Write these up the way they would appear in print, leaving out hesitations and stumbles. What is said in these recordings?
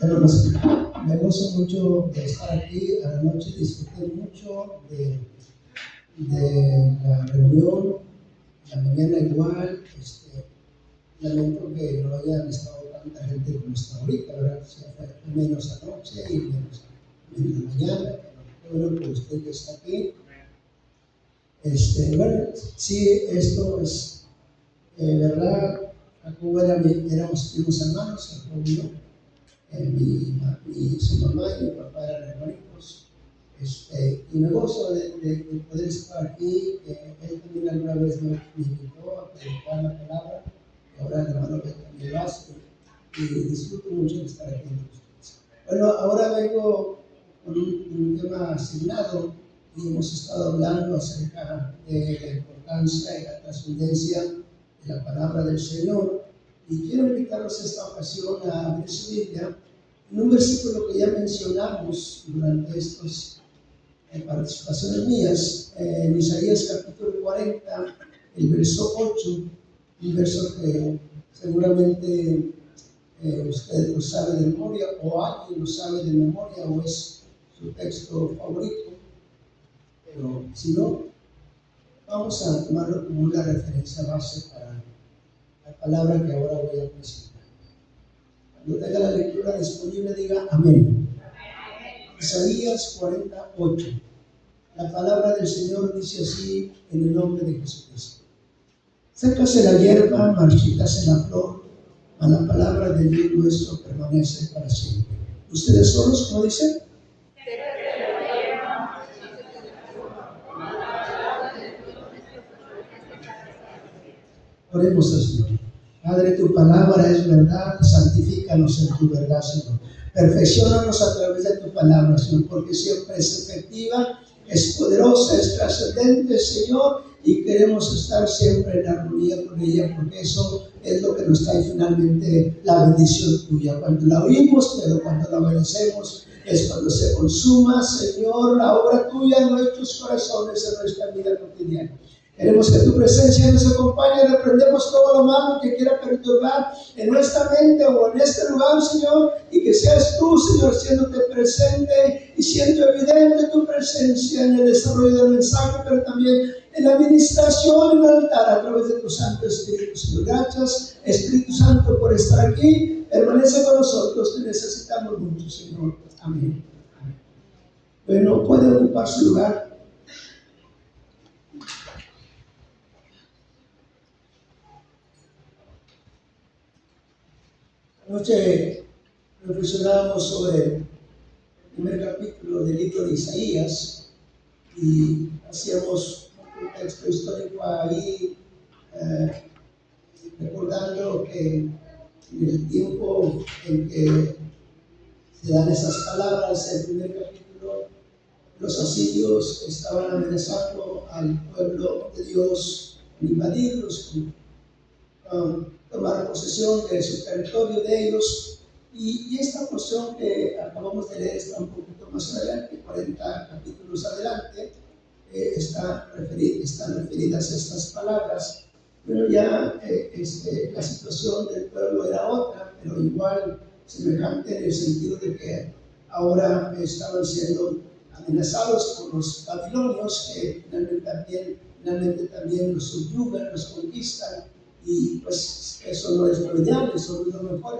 Hermanos, me gozo mucho de estar aquí a la noche, disfruté mucho de la reunión, la mañana igual. Lamento que no hayan estado tanta gente como está ahorita, ¿verdad? Se fue menos anoche y menos mañana, pero bueno, por usted que está aquí. Bueno, sí, esto es verdad. Jacobo éramos primos hermanos, Jacobo y yo. Su mamá y mi papá eran hermanitos. Y me gozo de poder estar aquí. Él también alguna vez me invitó a predicar la palabra, y ahora el hermano también lo hace, y disfruto mucho de estar aquí con ustedes. Bueno, ahora vengo con un tema asignado, y hemos estado hablando acerca de la importancia y la trascendencia de la palabra del Señor. Y quiero invitarlos esta ocasión a abrir su Biblia en un versículo que ya mencionamos durante estas participaciones mías, en Isaías capítulo 40, el verso 8, un verso que seguramente usted lo sabe de memoria, o alguien lo sabe de memoria, o es su texto favorito, pero si no, vamos a tomarlo como una referencia base para la palabra que ahora voy a presentar. Cuando tenga la lectura disponible, diga amén. Isaías 48. La palabra del Señor dice así, en el nombre de Jesucristo: sécase la hierba, marchítase la flor, mas la palabra del Dios nuestro permanece para siempre. ¿Ustedes solos, cómo dicen? Oremos al Señor. Padre, tu palabra es verdad, santifícanos en tu verdad, Señor. Perfecciónanos a través de tu palabra, Señor, porque siempre es efectiva, es poderosa, es trascendente, Señor, y queremos estar siempre en armonía con ella, porque eso es lo que nos trae finalmente la bendición tuya. Cuando la oímos, pero cuando la obedecemos, es cuando se consuma, Señor, la obra tuya en nuestros corazones, en nuestra vida cotidiana. Queremos que tu presencia nos acompañe. Reprendemos todo lo malo que quiera perturbar en nuestra mente o en este lugar, Señor, y que seas tú, Señor, siéndote presente y siendo evidente tu presencia en el desarrollo del mensaje, pero también en la administración en el altar a través de tu Santo Espíritu, Señor. Gracias, Espíritu Santo, por estar aquí. Permanece con nosotros, te necesitamos mucho, Señor. Amén. Bueno, puede ocupar su lugar. Anoche reflexionábamos sobre el primer capítulo del libro de Isaías y hacíamos un contexto histórico ahí, recordando que en el tiempo en que se dan esas palabras, el primer capítulo, los asirios estaban amenazando al pueblo de Dios con invadirlos, con tomar posesión de su territorio de ellos. Y esta porción que acabamos de leer está un poquito más adelante, 40 capítulos adelante, están referidas a estas palabras. Pero ya la situación del pueblo era otra, pero igual semejante, en el sentido de que ahora estaban siendo amenazados por los babilonios, que finalmente también los subyugan, los conquistan. Y pues eso no es lo ideal, eso no es lo mejor,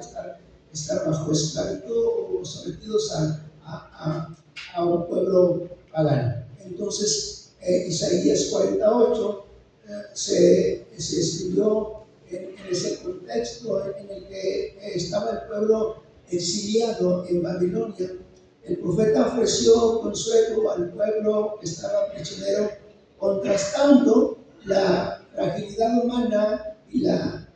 estar bajo esclavitud o sometidos a un pueblo pagano. Entonces, Isaías 48 se escribió en ese contexto en el que estaba el pueblo exiliado en Babilonia. El profeta ofreció consuelo al pueblo que estaba prisionero, contrastando la fragilidad humana y la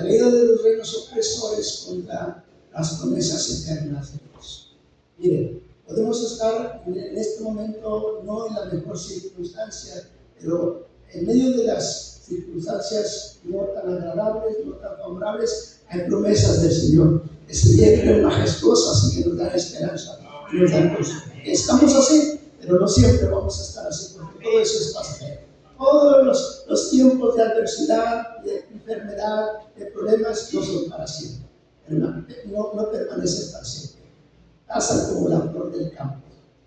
caída de los reinos opresores contra las promesas eternas de Dios. Miren, podemos estar en este momento no en la mejor circunstancia, pero en medio de las circunstancias no tan agradables, no tan favorables, hay promesas del Señor que se vienen majestuosas y que nos dan esperanza y nos dan gozo. Estamos así, pero no siempre vamos a estar así, porque todo eso es pasajero. Todos los tiempos de adversidad, de enfermedad, de problemas no son para siempre, hermano, no permanecen para siempre. pasan como la flor del campo.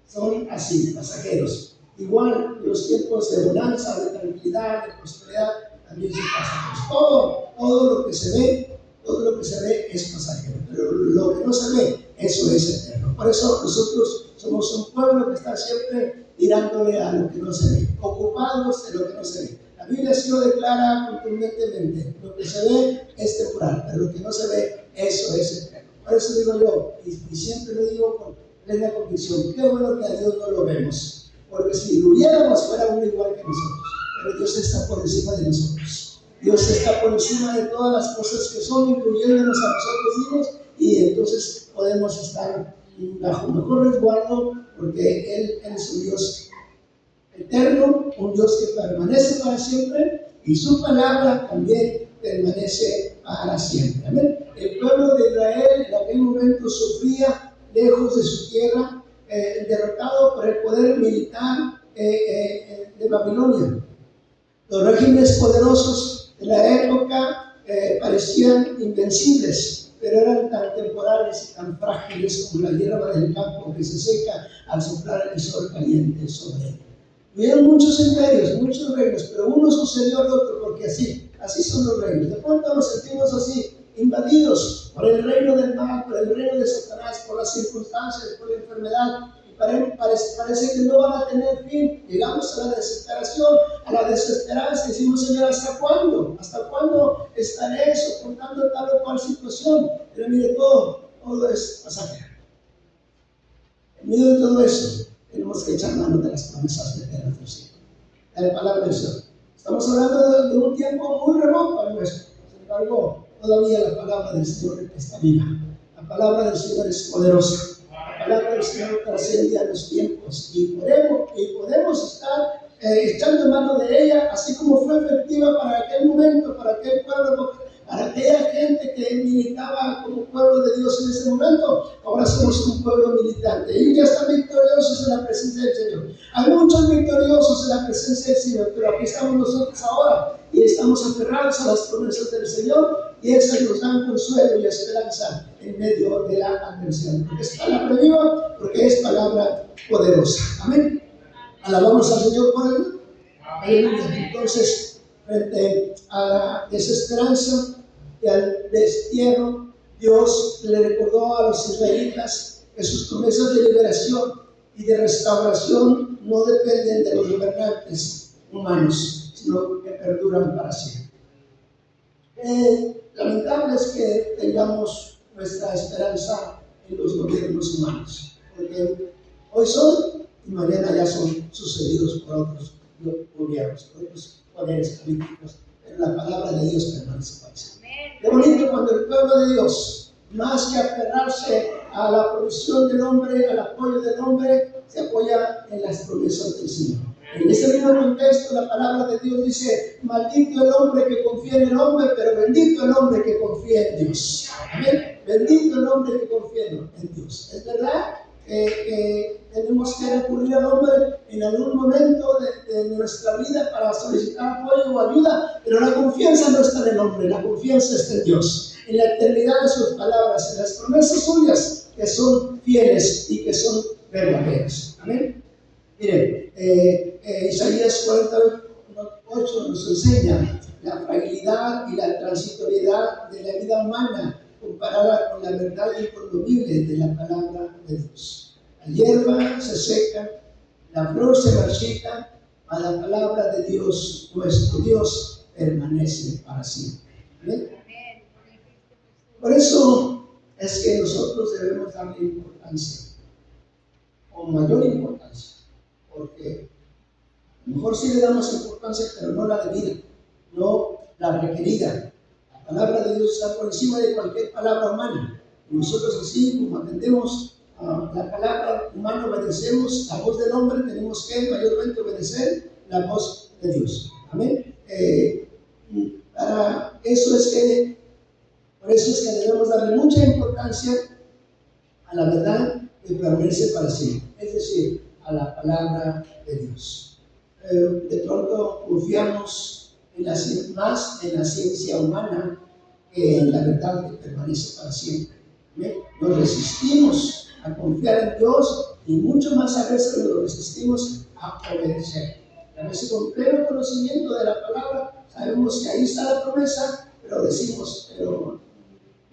Son así, pasajeros. Igual los tiempos de bonanza, de tranquilidad, de prosperidad, también son pasajeros. Todo lo que se ve es pasajero. Pero lo que no se ve, eso es eterno. Por eso nosotros somos un pueblo que está siempre tirándole a lo que no se ve, ocupados de lo que no se ve. La Biblia sí lo declara contundentemente: lo que se ve es temporal, pero lo que no se ve, eso es eterno. Por eso digo yo, y siempre lo digo con plena convicción, qué bueno que a Dios no lo vemos, porque si lo viéramos fuera uno igual que nosotros, pero Dios está por encima de nosotros. Dios está por encima de todas las cosas que son, incluyéndonos a nosotros mismos, y entonces podemos estar bajo mejor resguardo, porque Él es un Dios eterno, un Dios que permanece para siempre, y su palabra también permanece para siempre. Amén. El pueblo de Israel en aquel momento sufría lejos de su tierra, derrotado por el poder militar de Babilonia. Los regímenes poderosos de la época parecían invencibles, pero eran tan temporales y tan frágiles como la hierba del campo que se seca al soplar el sol caliente sobre él. Hubieron muchos imperios, muchos reinos, pero uno sucedió al otro, porque así son los reinos. De pronto nos sentimos así, invadidos por el reino del mal, por el reino de Satanás, por las circunstancias, por la enfermedad, y parece que no van a tener fin. Llegamos a la desesperación, a la desesperanza, y decimos: Señor, ¿hasta cuándo? ¿Hasta cuándo estaré soportando tal o cual situación? Pero mire, todo es pasajero. En medio de todo eso, tenemos que echar mano de las promesas de nuestro Señor, de la palabra del Señor. Estamos hablando de un tiempo muy remoto al nuestro. Sin embargo, todavía la palabra del Señor está viva. La palabra del Señor es poderosa. La palabra del Señor trasciende a los tiempos, y podemos estar echando mano de ella, así como fue efectiva para aquel momento, para aquel pueblo, para aquella gente que militaba como pueblo de Dios en ese momento. Ahora somos un pueblo militante, y ya están victoriosos en la presencia del Señor. Hay muchos victoriosos en la presencia del Señor, pero aquí estamos nosotros ahora, y estamos aferrados a las promesas del Señor, y esas nos dan consuelo y esperanza en medio de la adversidad, porque es palabra viva, porque es palabra poderosa. Amén. Alabamos al Señor por él. Aleluya. Entonces, frente a la desesperanza y al destierro, Dios le recordó a los israelitas que sus promesas de liberación y de restauración no dependen de los gobernantes humanos, sino que perduran para siempre. Lamentable es que tengamos nuestra esperanza en los gobiernos humanos, porque hoy son y mañana ya son sucedidos por otros gobiernos, por otros poderes políticos, pero la palabra de Dios permanece para siempre. Qué bonito cuando el pueblo de Dios, más que aferrarse a la provisión del hombre, al apoyo del hombre, se apoya en las promesas del Señor. En ese mismo contexto, la palabra de Dios dice: maldito el hombre que confía en el hombre, pero bendito el hombre que confía en Dios. Amén. Bendito el hombre que confía en Dios. Es verdad que tenemos que recurrir al hombre en algún momento de nuestra vida para solicitar apoyo o ayuda, pero la confianza no está en el hombre, la confianza está en Dios, en la eternidad de sus palabras, en las promesas suyas que son fieles y que son verdaderas. Amén. Miren, Isaías 48 nos enseña la fragilidad y la transitoriedad de la vida humana comparada con la verdad inconmovible de la palabra de Dios. La hierba se seca, la flor se marchita, a la palabra de Dios, nuestro Dios, permanece para siempre. ¿Bien? Por eso es que nosotros debemos darle importancia, o mayor importancia, porque a lo mejor sí le damos importancia, pero no la debida, no la requerida. La palabra de Dios está por encima de cualquier palabra humana. Y nosotros, así como atendemos a la palabra humana, obedecemos la voz del hombre, tenemos que mayormente obedecer la voz de Dios. Amén. Por eso es que debemos darle mucha importancia a la verdad que permanece para siempre, es decir, a la palabra de Dios. De pronto confiamos más en la ciencia humana que en la verdad que permanece para siempre. Nos resistimos a confiar en Dios y mucho más a veces lo resistimos a obedecer. A veces con pleno conocimiento de la palabra sabemos que ahí está la promesa, pero decimos, pero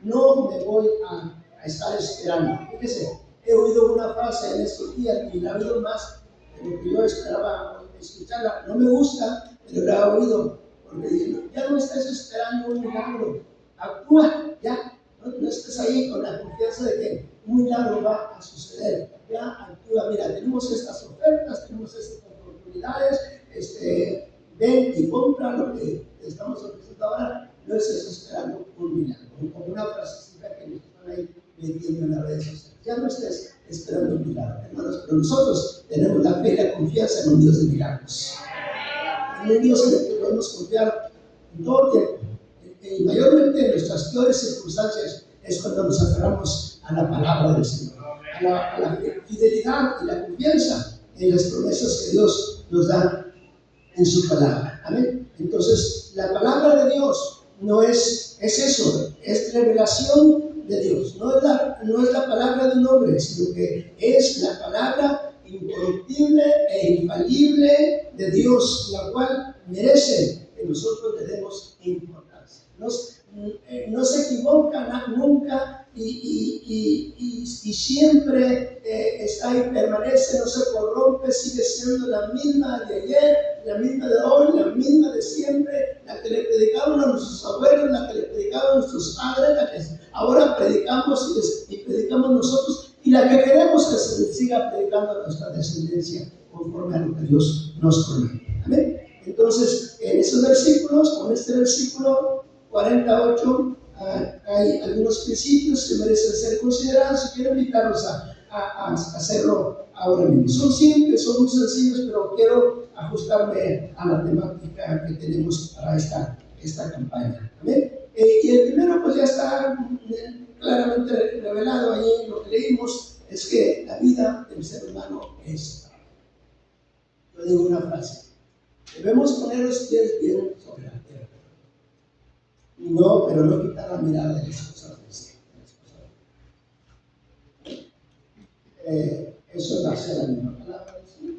no me voy a estar esperando. Fíjese, he oído una frase en estos días y la he oído más de lo que yo esperaba escucharla. No me gusta, pero la he oído porque dije, ya no estás esperando un milagro, actúa ya. No estés ahí con la confianza de que un milagro va a suceder. Ya actúa, mira, tenemos estas ofertas, tenemos estas oportunidades, ven y compra lo que estamos ofreciendo ahora. No estés esperando un milagro, como una frasecita que nos están ahí metiendo en las redes sociales. Ya no estés esperando un milagro, hermanos, pero nosotros tenemos la fe y la confianza en un Dios de milagros. En un Dios en el que podemos confiar en todo tiempo. Y mayormente en nuestras peores circunstancias es cuando nos aferramos a la palabra del Señor, a la fidelidad y la confianza en las promesas que Dios nos da en su palabra. Amén. Entonces, la palabra de Dios no es eso, es revelación de Dios. No es la palabra de un hombre, sino que es la palabra incorruptible e infalible de Dios, la cual merece que nosotros le demos importancia. No se equivoca nunca y siempre está y permanece, no se corrompe, sigue siendo la misma de ayer, la misma de hoy, la misma de siempre, la que le predicaron a nuestros abuelos, la que le predicaron a nuestros padres, la que ahora predicamos y predicamos nosotros, y la que queremos que se siga predicando a nuestra descendencia conforme a lo que Dios nos promete. Amén. Entonces, en esos versículos, con este versículo 48, hay algunos principios que merecen ser considerados y quiero invitarlos a hacerlo ahora mismo. Son simples, son muy sencillos, pero quiero ajustarme a la temática que tenemos para esta campaña. ¿Amén? Y el primero, pues ya está claramente revelado ahí en lo que leímos, es que la vida del ser humano es. Yo digo una frase: debemos poner los pies bien sobre la tierra. No, pero no quitar la mirada de las cosas del cielo. Eso va a ser la misma palabra del Señor.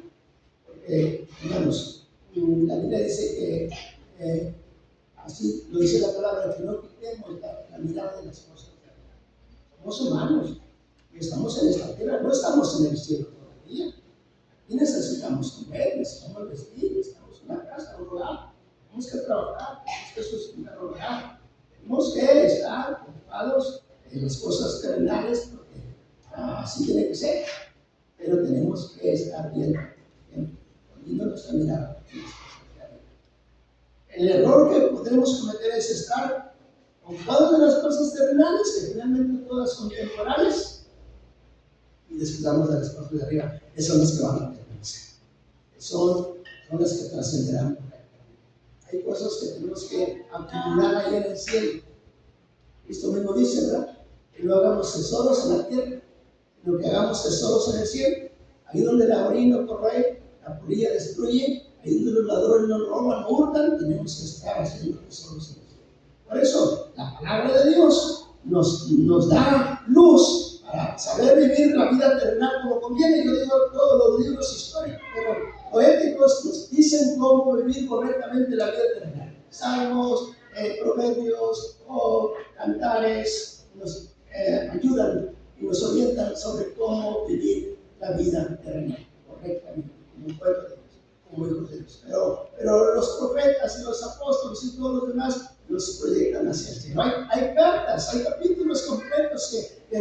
Porque, hermanos, la Biblia dice que, así lo dice la palabra, que no quitemos la mirada de las cosas de la tierra. Somos humanos y estamos en esta tierra, no estamos en el cielo todavía. Y necesitamos comer, necesitamos vestir, necesitamos una casa, un hogar. Tenemos que trabajar, tenemos que sustentar un hogar. Tenemos que estar ocupados en las cosas terrenales porque así tiene que ser. Pero tenemos que estar bien poniendo nuestra mirada en las cosas de la vida. El error que podemos cometer es estar ocupados en las cosas terrenales, que finalmente todas son temporales, y descuidamos de las cosas de arriba. Esas son las que van a permanecer. Son las que trascenderán. Hay cosas que tenemos que acumular ahí en el cielo. Esto mismo dice, ¿verdad? Que no hagamos tesoros en la tierra, sino que hagamos tesoros en el cielo. Ahí donde la orina no corroe, la polilla destruye, ahí donde los ladrones no roban, no hurtan, tenemos que estar haciendo tesoros en el cielo. Por eso, la palabra de Dios nos da luz para saber vivir la vida terrenal como conviene. Yo digo, todos los libros históricos, pero poéticos nos dicen cómo vivir correctamente la vida terrenal. Salmos, proverbios o cantares nos ayudan y nos orientan sobre cómo vivir la vida terrenal correctamente, como un pueblo de Dios, como hijos de Dios. Pero los profetas y los apóstoles y todos los demás nos proyectan hacia el cielo. Hay cartas, hay capítulos completos que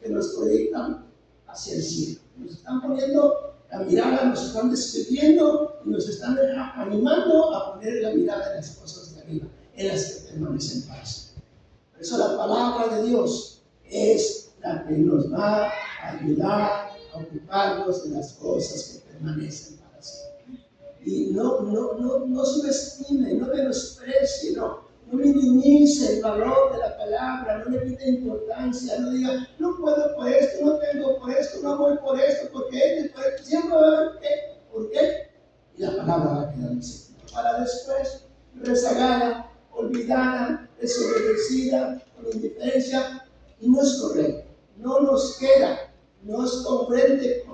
nos proyectan hacia el cielo. Nos están poniendo la mirada, nos están describiendo y nos están animando a poner la mirada en las cosas de arriba, en las que permanecen para siempre. Por eso la palabra de Dios es la que nos va a ayudar a ocuparnos de las cosas que permanecen para siempre. Y no subestime, no menosprecie, no minimice el valor de la palabra, no le quite importancia, no diga, no puedo por esto, no tengo por esto, no voy por esto, porque siempre va a haber qué, ¿por qué? Y la palabra va a quedar en secreto. Para después, rezagada, olvidada, desobedecida, con indiferencia, y no es correcto. No nos queda no es congruente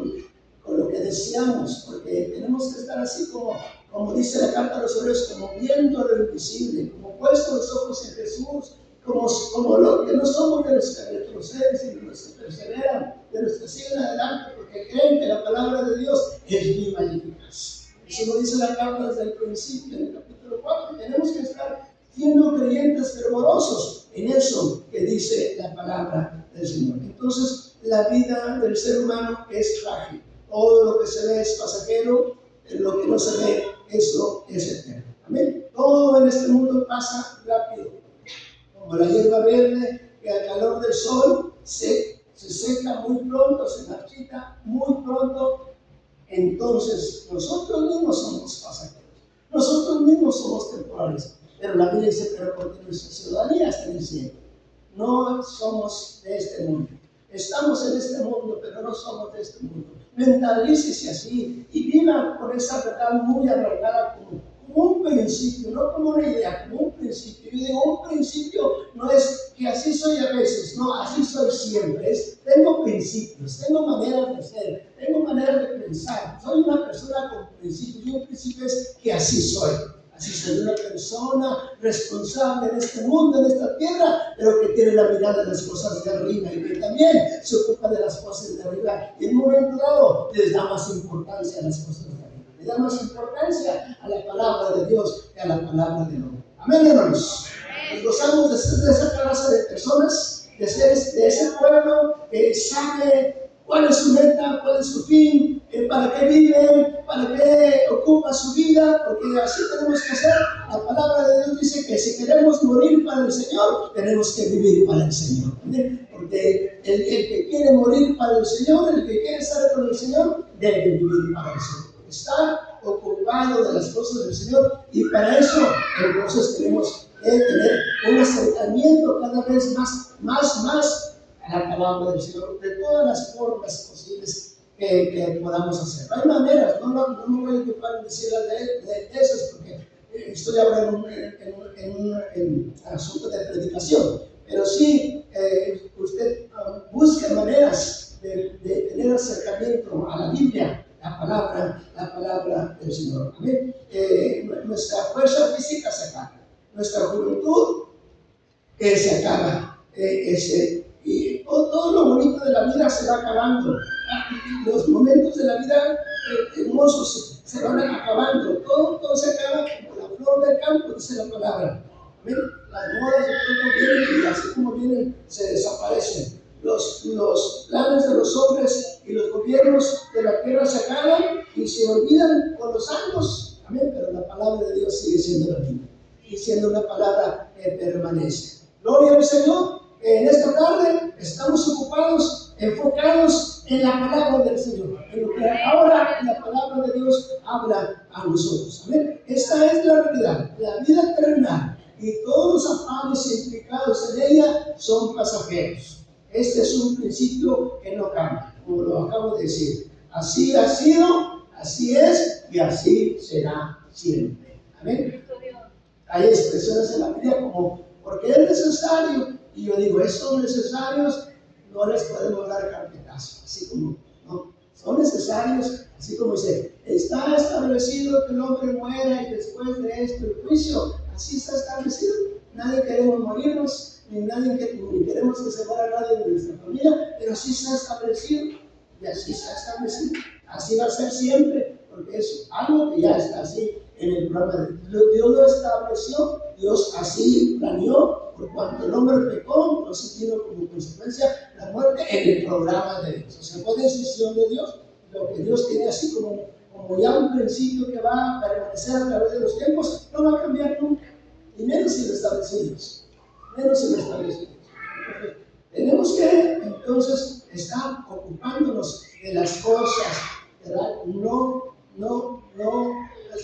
con lo que deseamos, porque tenemos que estar así como dice la carta a los Hebreos, como viendo lo invisible, como puesto los ojos en Jesús, como lo que no somos de los que retroceden, sino de los que perseveran, de los que siguen adelante, porque creen que la palabra de Dios es viva y eficaz. Eso lo dice la carta desde el principio, en el capítulo 4, y tenemos que estar siendo creyentes fervorosos en eso que dice la palabra del Señor. Entonces, la vida del ser humano es frágil. Todo lo que se ve es pasajero, lo que no se ve, eso es eterno. Amén. Todo en este mundo pasa rápido. Como la hierba verde, que al calor del sol se seca muy pronto, se marchita muy pronto. Entonces, nosotros mismos somos pasajeros. Nosotros mismos somos temporales. Pero la Biblia dice, pero porque nuestra ciudadanía está en el cielo. No somos de este mundo. Estamos en este mundo, pero no somos de este mundo. Mentalícese así y viva con esa verdad muy arraigada como un principio, no como una idea, como un principio. Yo digo, un principio no es que así soy a veces, no, así soy siempre. Tengo principios, tengo maneras de ser, tengo maneras de pensar. Soy una persona con principios y un principio es que así soy. Así soy una persona responsable en este mundo, en esta tierra, pero que tiene la mirada de las cosas de arriba y que también se ocupa de las cosas de arriba. Y en un momento dado les da más importancia a las cosas de arriba. Le da más importancia a la palabra de Dios que a la palabra del hombre. Amén, hermanos. Nos gozamos de ser de esa clase de personas, de ser de ese pueblo que sabe cuál es su meta, cuál es su fin, para qué vive, para qué ocupa su vida, porque así tenemos que hacer. La palabra de Dios dice que si queremos morir para el Señor, tenemos que vivir para el Señor. Porque el que quiere morir para el Señor, el que quiere estar con el Señor, debe vivir para el Señor. Está ocupado de las cosas del Señor y para eso entonces tenemos que tener un acercamiento cada vez más a la palabra del Señor de todas las formas posibles que podamos hacer. Hay maneras, no me voy a ocupar en decirlas de esas porque estoy ahora en un asunto de predicación, pero sí usted busque maneras de tener acercamiento a la Biblia, la palabra del Señor. Amén. Nuestra fuerza física se acaba, nuestra juventud se acaba, y todo lo bonito de la vida se va acabando. Los momentos de la vida hermosos se van acabando. Todo se acaba como la flor del campo, dice la palabra. ¿Ven? Las modas de pronto vienen y así como vienen se desaparecen. Los planes de los hombres y los gobiernos de la tierra se acaban y se olvidan con los años. Amén. Pero la palabra de Dios sigue siendo la misma y siendo una palabra que permanece. Gloria al Señor. En esta tarde estamos ocupados, enfocados en la palabra del Señor, en lo que ahora la palabra de Dios habla a nosotros. Amén. Esta es la realidad, la vida terrenal y todos los afanes implicados en ella son pasajeros. Este es un principio que no cambia, como lo acabo de decir. Así ha sido, así es y así será siempre. Amén. Hay expresiones en la Biblia como porque es necesario. Y yo digo, estos necesarios no les podemos dar carpetazo, así como, no, son necesarios, así como dice, está establecido que el hombre muera y después de esto el juicio, así está establecido. Nadie queremos morirnos, ni queremos que se muera nadie de nuestra familia, pero así está establecido, y así está establecido, así va a ser siempre, porque es algo que ya está así en el programa de Dios. Dios lo estableció, Dios así planeó. Por cuanto el hombre pecó, entonces vino como consecuencia la muerte en el programa de Dios. O sea, fue decisión de Dios, lo que Dios tiene así como ya un principio que va a permanecer a través de los tiempos, no va a cambiar nunca, y menos si lo establecimos, Entonces, tenemos que entonces estar ocupándonos de las cosas, ¿verdad? No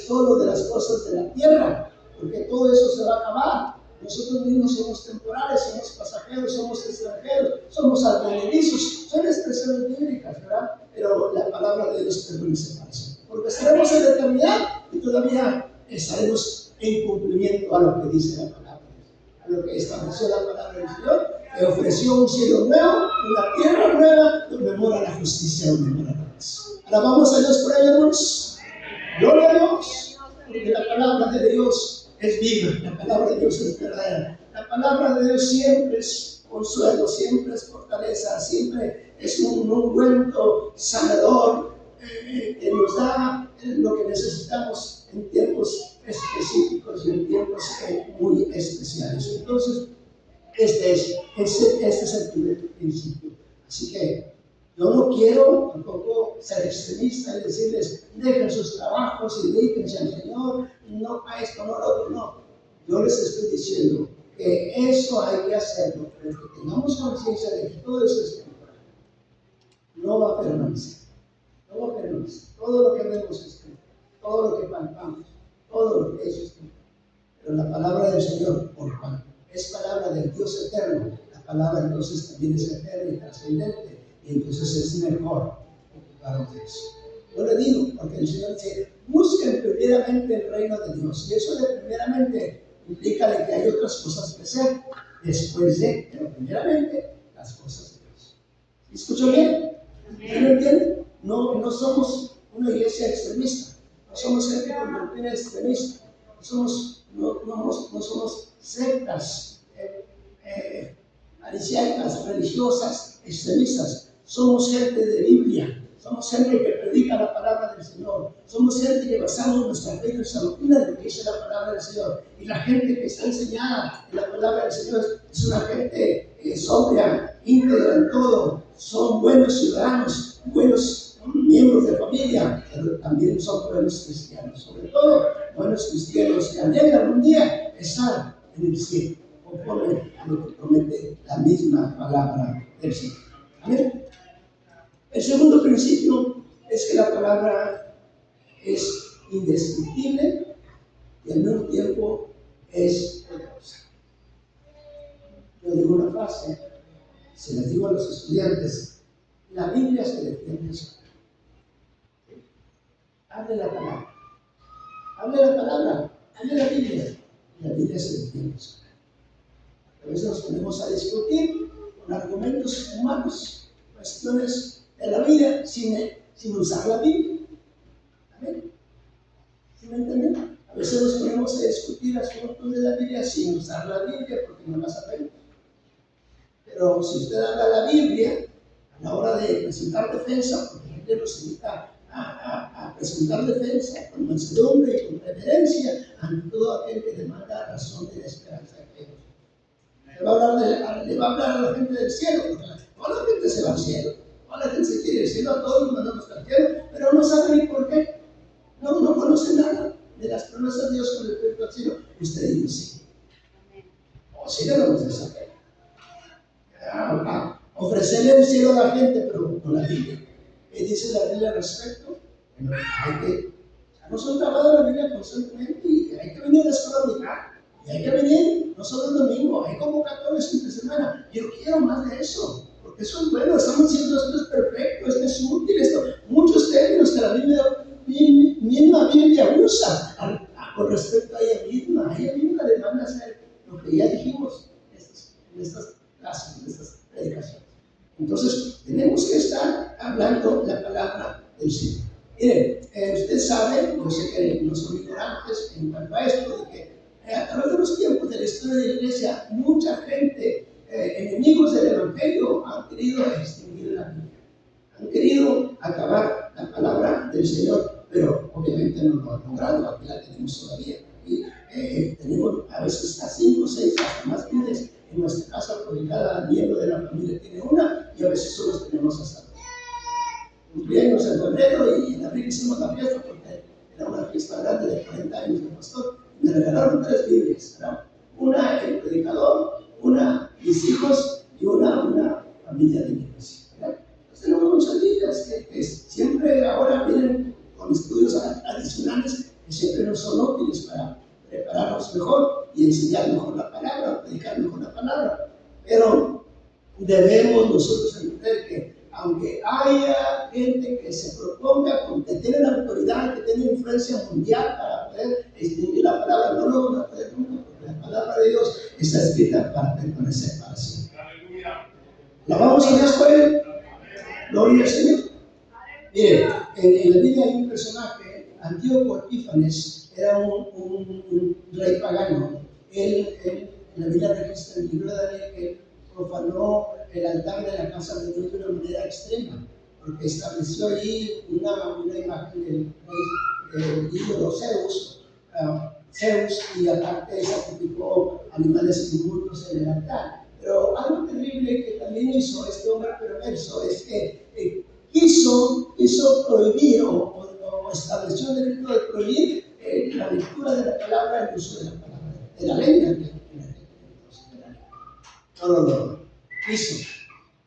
solo de las cosas de la tierra, porque todo eso se va a acabar. Nosotros mismos somos temporales, somos pasajeros, somos extranjeros, somos advenedizos. Son expresiones bíblicas, ¿verdad? Pero la palabra de Dios permanece para siempre. Porque estaremos en la eternidad y todavía estaremos en cumplimiento a lo que dice la palabra, a lo que estableció la palabra del Señor, que ofreció un cielo nuevo, una tierra nueva, donde conmemora la justicia, conmemora la paz. Alabamos a Dios por ello, hermanos. Gloria a Dios, porque la palabra de Dios es viva, la palabra de Dios es verdadera. La palabra de Dios siempre es consuelo, siempre es fortaleza, siempre es un ungüento sanador que nos da lo que necesitamos en tiempos específicos y en tiempos muy especiales. Entonces, este es el primer principio. Así que yo no quiero tampoco ser extremista y decirles, dejen sus trabajos y dedíquense al Señor, no a esto, no a lo otro, no. Yo les estoy diciendo que eso hay que hacerlo, pero que tengamos conciencia de que todo eso es temporal. No va a permanecer. No va a permanecer. Todo lo que vemos es temporal. Todo lo que palpamos, todo lo que es temporal. Pero la palabra del Señor, por cuanto es palabra del Dios eterno, la palabra entonces también es eterna y trascendente, y entonces es mejor ocuparnos de eso. Yo le digo, porque el Señor dice, busquen primeramente el reino de Dios, y eso de primeramente implica de que hay otras cosas que hacer después de, pero primeramente las cosas de Dios. ¿Escuchó bien? ¿Sí lo entiende? No somos una iglesia extremista, no somos gente con doctrina extremista, no somos sectas farisíacas, religiosas, extremistas. Somos gente de Biblia, somos gente que predica la palabra del Señor, somos gente que basamos nuestra fe en nuestra doctrina de lo que dice la palabra del Señor. Y la gente que está enseñada en la palabra del Señor es una gente sobria, íntegra en todo, son buenos ciudadanos, buenos miembros de familia, pero también son buenos cristianos, sobre todo buenos cristianos que anhelan un día estar en el cielo, conforme a lo que promete la misma palabra del Señor. Amén. El segundo principio es que la palabra es indestructible y al mismo tiempo es poderosa. Yo digo una frase, se la digo a los estudiantes, la Biblia se defiende sola. Hable la palabra, hable la palabra, hable la Biblia, y la Biblia se defiende sola. A veces nos ponemos a discutir con argumentos humanos, cuestiones de la vida sin usar la Biblia. ¿Amén? ¿Sí me entienden? A veces nos ponemos a discutir asuntos de la Biblia sin usar la Biblia porque no la sabemos. Pero si usted habla la Biblia, a la hora de presentar defensa, porque la gente nos invita a presentar defensa con mansedumbre y con reverencia ante todo aquel que demanda razón de la esperanza de Dios. Le va a hablar a la gente del cielo, porque toda la gente se va al cielo, toda la gente se quiere ir al cielo, a todos nos mandamos al cielo, pero no sabe ni por qué, no conoce nada de las promesas de Dios con respecto al cielo. Usted dice sí, o sí debemos de saber. Ofrecerle el cielo a la gente, pero con la Biblia. ¿Qué dice la Biblia al respecto? Bueno, nos han trabajado la Biblia constantemente y hay que venir a la escuela dominical. Y hay que venir, no solo el domingo, hay convocatorias entre semana. Yo quiero más de eso, porque eso es bueno. Estamos diciendo esto es perfecto, esto es útil, muchos términos que la misma Biblia usa con respecto a ella misma. Ella misma demanda hacer lo que ya dijimos en estas clases, en estas predicaciones. Entonces, tenemos que estar hablando la palabra del Señor. Miren, usted sabe, yo sé que no son ignorantes en cuanto a esto, de que a través de los tiempos de la historia de la iglesia, mucha gente, enemigos del Evangelio, han querido extinguir la Biblia. Han querido acabar la palabra del Señor, pero obviamente no lo han logrado, aquí la tenemos todavía. Y tenemos a veces hasta 5, 6, hasta más Biblias en nuestra casa, porque cada miembro de la familia tiene una, y a veces solo tenemos hasta 2. Cumplimos en febrero y en abril hicimos la fiesta, porque era una fiesta grande de 40 años de pastor. Me regalaron 3 Biblias, ¿no? Una el predicador, una mis hijos y una familia de mi iglesia. Entonces tenemos muchas Biblias que siempre ahora vienen con estudios adicionales que siempre nos son útiles para prepararnos mejor y enseñar mejor la palabra, predicar mejor la palabra. Pero debemos nosotros entender que aunque haya gente que se proponga, que tiene la autoridad, que tiene influencia mundial para poder extinguir la palabra, no lo van a poder nunca, porque la palabra de Dios está escrita para permanecer para siempre. ¿La vamos a Dios por él? Gloria al Señor. Miren, en la Biblia hay un personaje, Antíoco Epífanes, era un rey pagano. En la Biblia registra el libro de Daniel que profanó el altar de la casa de Dios de una manera extrema, porque estableció allí una imagen del ídolo Zeus, y aparte sacrificó animales inmundos en el altar. Pero algo terrible que también hizo este hombre perverso es que quiso prohibir o estableció el derecho de prohibir la lectura de la palabra, el uso de la palabra, de la lengua. No.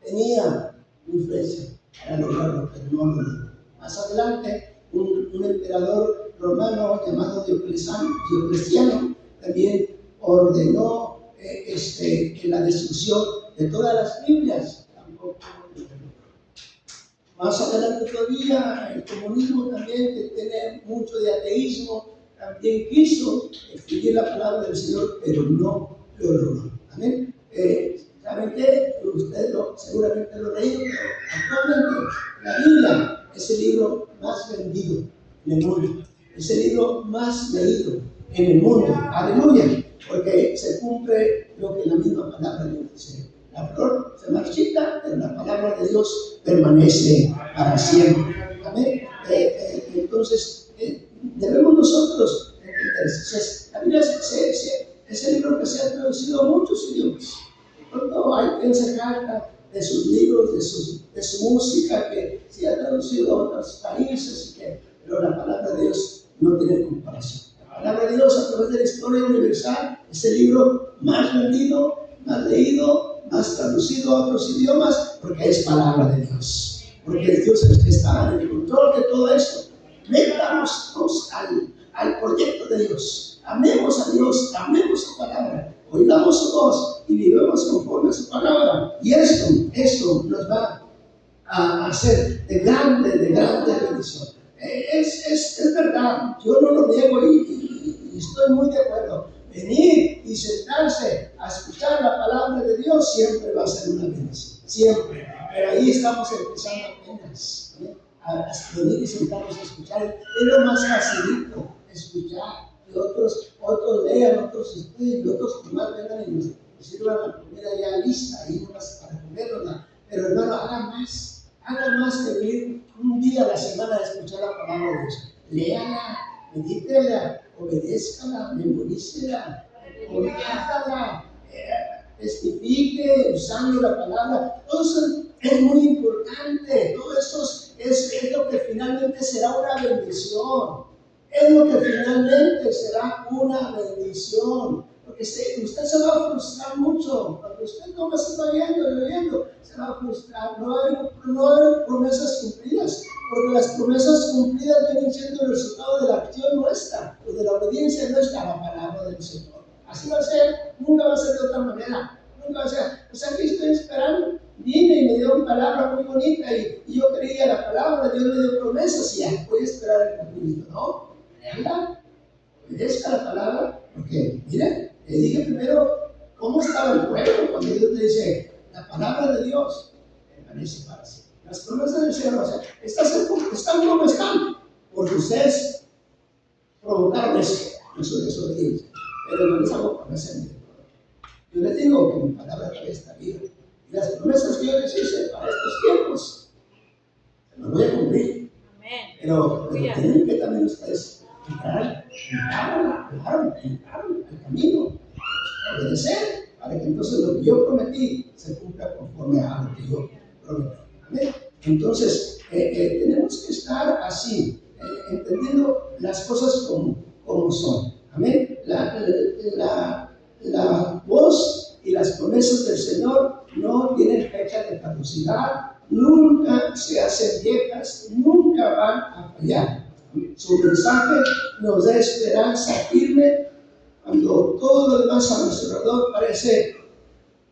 Tenía influencia para lograrlo, pero no lo logró. Más adelante, un emperador romano llamado Diocleciano también ordenó que la destrucción de todas las Biblias. Tampoco. Más adelante todavía, el comunismo también, que tiene mucho de ateísmo, también quiso escribir la palabra del Señor, pero no lo logró. Amén. ¿Saben qué? Ustedes seguramente lo han leído, pero actualmente la Biblia es el libro más vendido en el mundo, es el libro más leído en el mundo. Aleluya, porque se cumple lo que la misma palabra de Dios dice. La flor se marchita, pero la palabra de Dios permanece para siempre. Amén. Entonces, debemos nosotros entender. La Biblia es el libro que se ha traducido a muchos idiomas. Pronto hay quien se jacta de sus libros, de su música, que se ha traducido a otros países, pero la palabra de Dios no tiene comparación. La palabra de Dios, a través de la historia universal, es el libro más vendido, más leído, más traducido a otros idiomas, porque es palabra de Dios. Porque Dios es el que está en el control de todo esto. Metámonos al proyecto de Dios. Amemos a Dios, amemos su palabra, oigamos su voz y vivamos conforme a su palabra. Y esto nos va a hacer de grande bendición. Es verdad, yo no lo niego y estoy muy de acuerdo. Venir y sentarse a escuchar la palabra de Dios siempre va a ser una bendición, siempre. Pero ahí estamos empezando apenas, a venir y sentarnos a escuchar. Es lo más facilito, escuchar. Que otros lean, otros estudien, y otros nomás vengan y nos sirvan la comida ya lista, ahí nomás para comerla. Pero hermano, haga más que venir un día a la semana a escuchar la palabra de Dios. Léala, medítela, obedézcala, memorícela, compártala, testifique usando la palabra. Todo eso es muy importante, todo eso es lo que finalmente será una bendición. Es lo que finalmente será una bendición. Porque usted se va a frustrar mucho. Cuando usted no está oyendo, se va a frustrar. No hay promesas cumplidas. Porque las promesas cumplidas vienen siendo el resultado de la acción nuestra, o de la obediencia nuestra a la palabra del Señor. Así va a ser, nunca va a ser de otra manera. Nunca va a ser. Pues aquí estoy esperando. Vine y me dio una palabra muy bonita y yo creía la palabra, Dios me dio promesas y ya, voy a esperar el cumplimiento. No. Leanla, obedezca la palabra, porque miren, le dije primero cómo estaba el pueblo cuando Dios le dice la palabra de Dios permanece para siempre. Las promesas del Señor, o sea, están como están, porque ustedes provocaron eso, su desobediencia, pero no les hago promesa en mi corazón. Yo les digo que mi palabra todavía está viva y las promesas que yo les hice para estos tiempos se las voy a cumplir. Pero tienen que también ustedes entrar al camino, obedecer, para que entonces lo que yo prometí se cumpla conforme a lo que yo prometí. ¿Amén? Entonces, tenemos que estar así, entendiendo las cosas como son. Amén. La voz y las promesas del Señor no tienen fecha de caducidad, nunca se hacen viejas, nunca van a fallar. Su mensaje nos da esperanza firme cuando todo lo demás a nuestro alrededor parece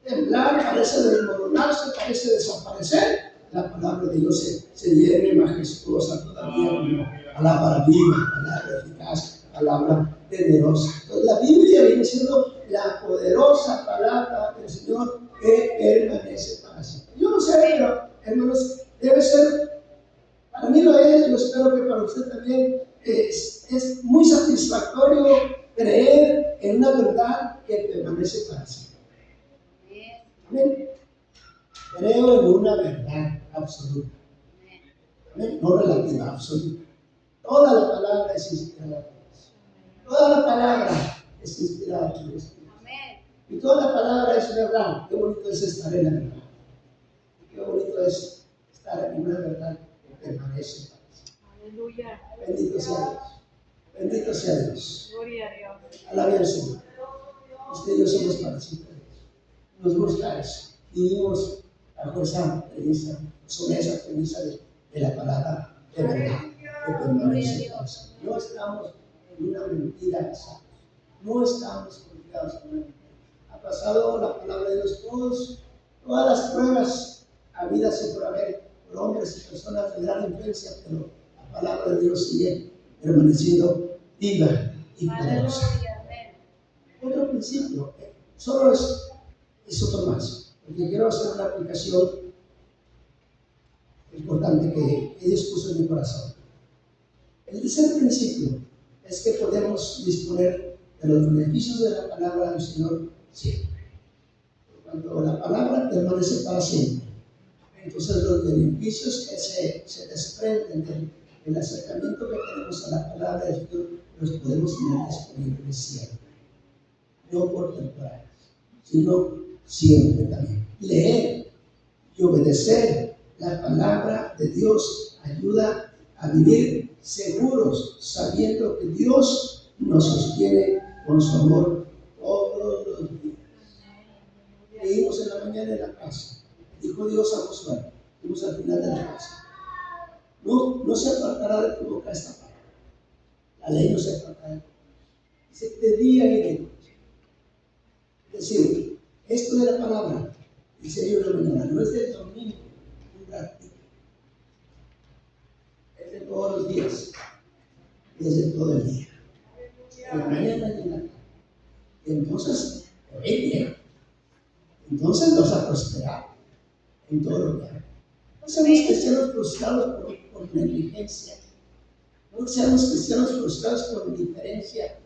temblar, parece desmoronarse, parece desaparecer. La palabra de Dios se lleve majestuosa todavía como palabra viva, palabra eficaz, palabra temerosa. Entonces, la Biblia viene siendo la poderosa palabra del Señor que permanece para siempre. Yo no sé, pero hermanos, Debe ser, para mí lo es, yo espero que para usted también es muy satisfactorio creer en una verdad que permanece para siempre. Amén. Creo en una verdad absoluta. Amén. No relativa, absoluta. Toda la palabra es inspirada por Dios. Toda la palabra es inspirada por Dios. Y toda la palabra es verdad. Qué bonito es estar en la verdad. Qué bonito es estar en una verdad que permanece para siempre. Aleluya. Bendito sea Dios. Bendito sea Dios. Gloria a Dios. Alabe al Señor. Usted y yo somos para siempre. Nos gusta eso. Vivimos bajo esa premisa, sobre esa premisa de la palabra de verdad que permanece para siempre. No estamos en una mentira basada. No estamos confiados en una mentira. Ha pasado la palabra de Dios todas las pruebas habidas y por haber por hombres y personas de gran influencia, pero la palabra de Dios sigue permaneciendo viva y poderosa. Otro principio, solo es otro más, porque quiero hacer una aplicación importante que Dios puso en mi corazón. El tercer principio es que podemos disponer de los beneficios de la palabra del Señor siempre. Cuando la palabra permanece para siempre, entonces los beneficios que se desprenden del acercamiento que tenemos a la palabra del Señor los podemos tener disponibles siempre. No por temporadas, sino siempre también. Leer y obedecer la palabra de Dios ayuda a vivir seguros, sabiendo que Dios nos sostiene con su amor todos los días. Leímos en la mañana en la casa, dijo Dios a Josué, vimos al final de la casa, no se apartará de tu boca esta palabra. La ley no se apartará de tu boca. Dice, de día y de noche. Es decir, esto de la palabra, dice yo en la mañana, no es del domingo, un ratito. Es de todos los días. Y es de todo el día. En la mañana y en la tarde. Y entonces, te ve bien. Entonces vas a prosperar en todo lo que hagas. No seamos cristianos frustrados por negligencia. No seamos cristianos frustrados por indiferencia.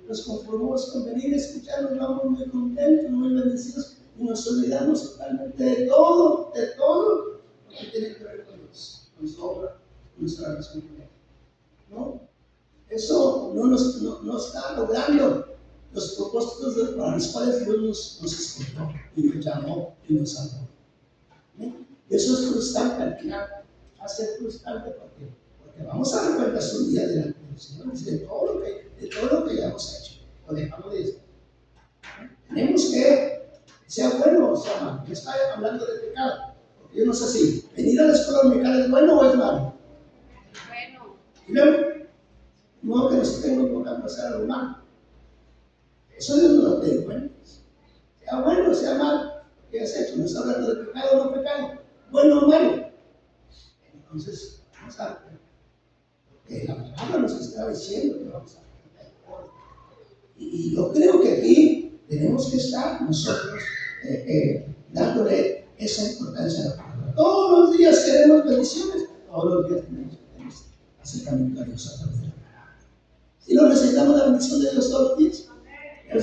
Nos conformamos con venir a escuchar, nos vamos muy contentos, muy bendecidos y nos olvidamos totalmente de todo lo que tiene que ver con Dios, con su obra, con nuestra relación con Él. ¿No? Eso no está logrando los propósitos para los cuales Dios nos escogió y nos llamó y nos salvó. Eso es frustrante al final, va a ser frustrante porque vamos a dar cuentas un día delante del Señor de todo lo que ya hemos hecho o dejamos de hacer. Tenemos que, sea bueno o sea malo, no está hablando de pecado, porque yo no sé si venir a la escuela dominical es bueno o es malo. Bueno. Y luego, no que nos tengo que pasar a lo malo. Eso Dios no lo tiene cuenta. Sea bueno o sea malo, ¿qué has hecho? No está hablando de pecado o no pecado, bueno o malo. Entonces, vamos a ver, porque la palabra nos está diciendo que vamos a ver. Y yo creo que aquí tenemos que estar nosotros dándole esa importancia a la palabra. Todos los días queremos bendiciones, todos los días tenemos acercamiento a Dios a través de la palabra. Si no necesitamos la bendición de Dios todos los días, a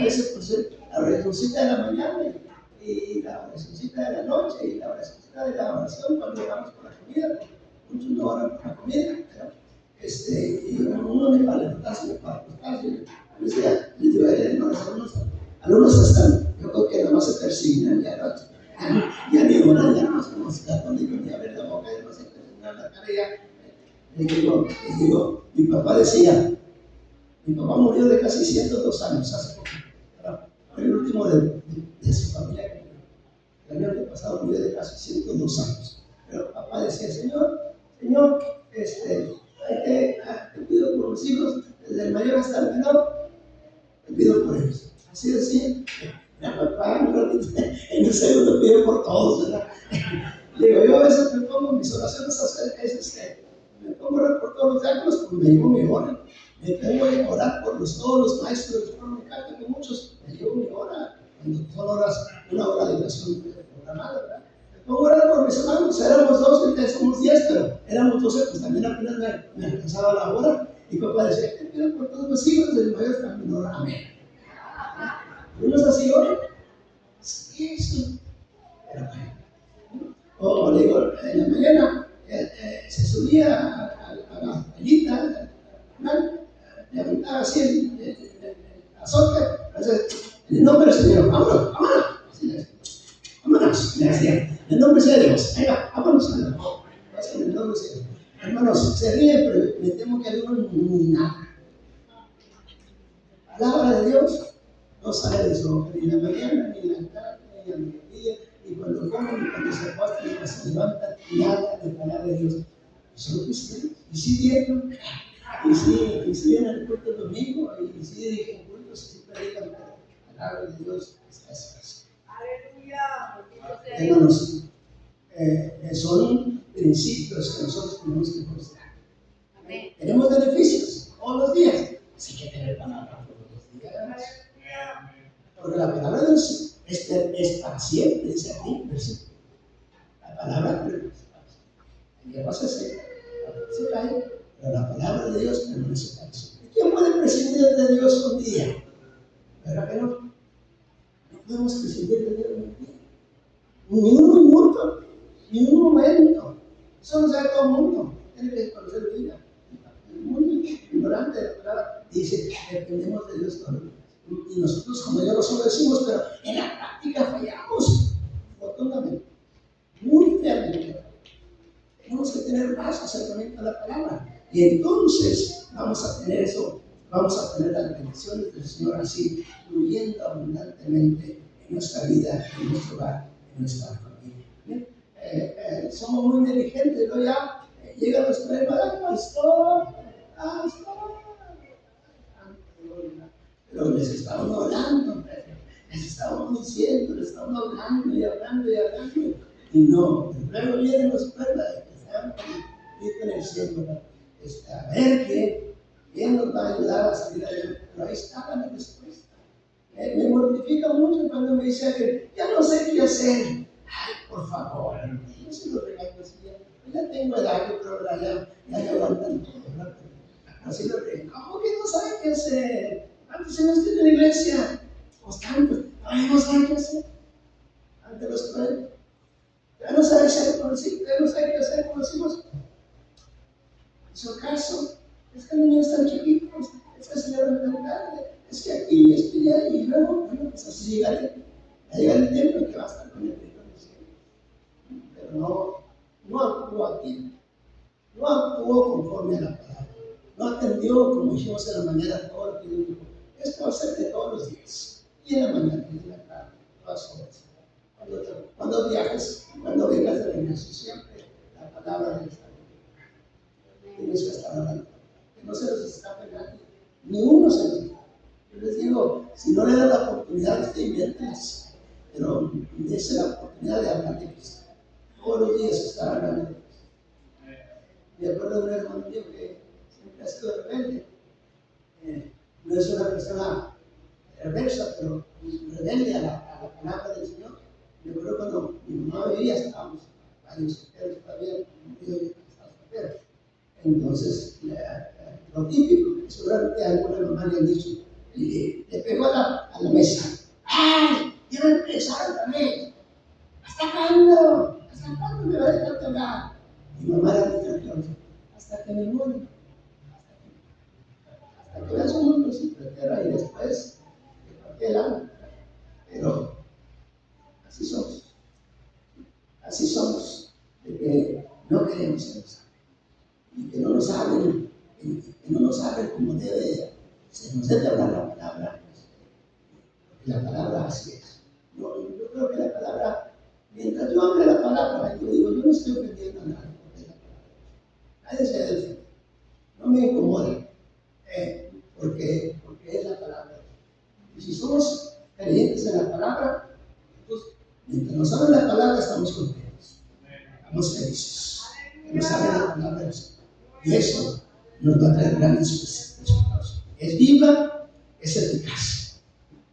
veces pues, la oracióncita de la mañana y la oracióncita de la noche y la oracióncita de la oración cuando oramos por la comida, muchos no oran por la comida, pero y uno me para levantarse, para acostarse. Les digo a algunos hasta, yo creo que nada más se persignan ya ni oran, ya no se católicos ni abren la boca, ya no se persignan la cara, ya. Les digo, mi papá murió de casi 102 años hace poco, fue el último de su familia, el año antepasado murió de casi 102 años, pero papá decía, Señor, te pido por los hijos, desde el mayor hasta el menor, te pido por ellos. Así decía, papá, en el segundo pido por todos, ¿verdad? Digo, yo a veces me pongo mis oraciones a hacer, me pongo a orar por todos los diáconos, porque me llevo mi hora. Me pongo a orar por todos los maestros de la escuela dominical, que muchos me llevo mi hora, cuando son horas, una hora de oración programada, ¿verdad? Me pongo a orar por mis hermanos, éramos 12, ahorita somos 10, pero éramos 12, pues también apenas me alcanzaba la hora. Y papá decía, te pido por todos los hijos del mayor hasta el menor, amén. ¿Unos así hoy? ¿Qué es eso? Pero bueno. O le digo, en la mañana se subía a la playita, levantaba así el azote, en el nombre del Señor, vámonos, vámonos. Vámonos, me decía, en el nombre de Dios, venga, vámonos. En el nombre de Dios. Hermanos, se ríen, pero me temo que algunos ni nada. La palabra de Dios no sale de su boca, ni en la mañana, ni en la tarde, ni en el día, ni cuando comen, ni cuando se acuestan, ni cuando se levantan, nada de palabra de Dios. Son cristianos, y si vienen, y si vienen al culto el domingo, y si dirigen cultos, y si predican, pero la palabra de Dios está escasa. Hermanos, son principios que nosotros tenemos que considerar. Tenemos beneficios todos los días, así que tener palabra todos los días. Porque la palabra de Dios es para siempre, dice aquí, versículo. La palabra de Dios. El hierro se cae, pero la palabra de Dios permanece para siempre. ¿Quién puede prescindir de Dios un día? ¿Verdad que no? No podemos prescindir de Dios un día. Ni un minuto, ni un momento. Eso lo sabe todo el mundo. Tiene que conocer la vida. El mundo ignorante de la palabra dice que dependemos de Dios todos los días. Y nosotros, como ya lo decimos, pero en la práctica fallamos rotundamente, muy feamente. Tenemos que tener más acercamiento a la palabra. Y entonces vamos a tener eso, vamos a tener las bendiciones del Señor así, fluyendo abundantemente en nuestra vida, en nuestro hogar, en nuestra familia. Somos muy negligentes, ¿no? Ya llegan los problemas, pastor. Pero les estamos hablando, les estamos diciendo, les estamos hablando y hablando y hablando. Y no, luego vienen los problemas que están en el cielo. A ver quién nos va a ayudar a salir adelante. Pero ahí está la respuesta. Me mortifica mucho cuando me dice que ya no sé qué hacer. Ay, por favor, yo se lo regaño así. Ya tengo edad, yo creo que ya me aguantan todo. Así lo regaño. ¿Cómo que no sabe qué hacer? Antes no estoy en la iglesia. Pues tanto, no sabe qué hacer. Ante los problemas. Ya no sabe qué hacer con los hijos. Ya no sabe qué hacer con los hijos. Hizo caso. Es que los niños están chiquitos. Es que se levantan tarde. Es que aquí, es que ya. Y luego, bueno, pues así llegaré. A llegar el tiempo en que va a estar con el Cristo del cielo. Pero no actuó aquí. No actuó conforme a la palabra. No atendió, como dijimos en la mañana, todo lo que Dios dijo. Esto va a ser de todos los días. Y en la mañana y en la tarde, todas horas. Cuando viajes, cuando vengas de regreso, siempre la palabra de esta vida. Tienes que estar hablando. Que no se los escape nadie. Ni uno se los escape. Yo les digo, si no le dan la oportunidad, usted invéntelas. Pero dése la oportunidad de hablar de Cristo. Todos los días estar hablando de Cristo. Me acuerdo de un hermano mío que siempre ha sido rebelde. No es una persona perversa, pero rebelde a la palabra del Señor. Me acuerdo cuando mi mamá vivía, estábamos varios solteros todavía, yo estaba soltero. Entonces, lo típico, que seguramente alguna mamá le han dicho, le pegó a la mesa. ¡Ay! ¡Ya va a empezar otra vez! ¿Hasta cuándo? ¿Hasta cuándo me va a dejar de hablar? Mi mamá era muy tranquila, hasta que me muera. Hasta que veas un mundo sin frontera y después de cualquier lado. Pero así somos. Así somos. De que no queremos ser sabios. Y que no nos hablen, que no nos hablen como debe. Se nos debe hablar la palabra. Porque la palabra así es. Yo creo que la palabra, mientras yo hable la palabra, yo digo, yo no estoy ofendiendo a nadie porque es la palabra. Nadie se debe ofender. No me incomode. Porque es la palabra. Y si somos creyentes en la palabra, pues, mientras nos habla la palabra, estamos contentos, estamos felices. Que nos habla la palabra del Señor. Y eso nos va a traer grandes resultados. Es viva, es eficaz,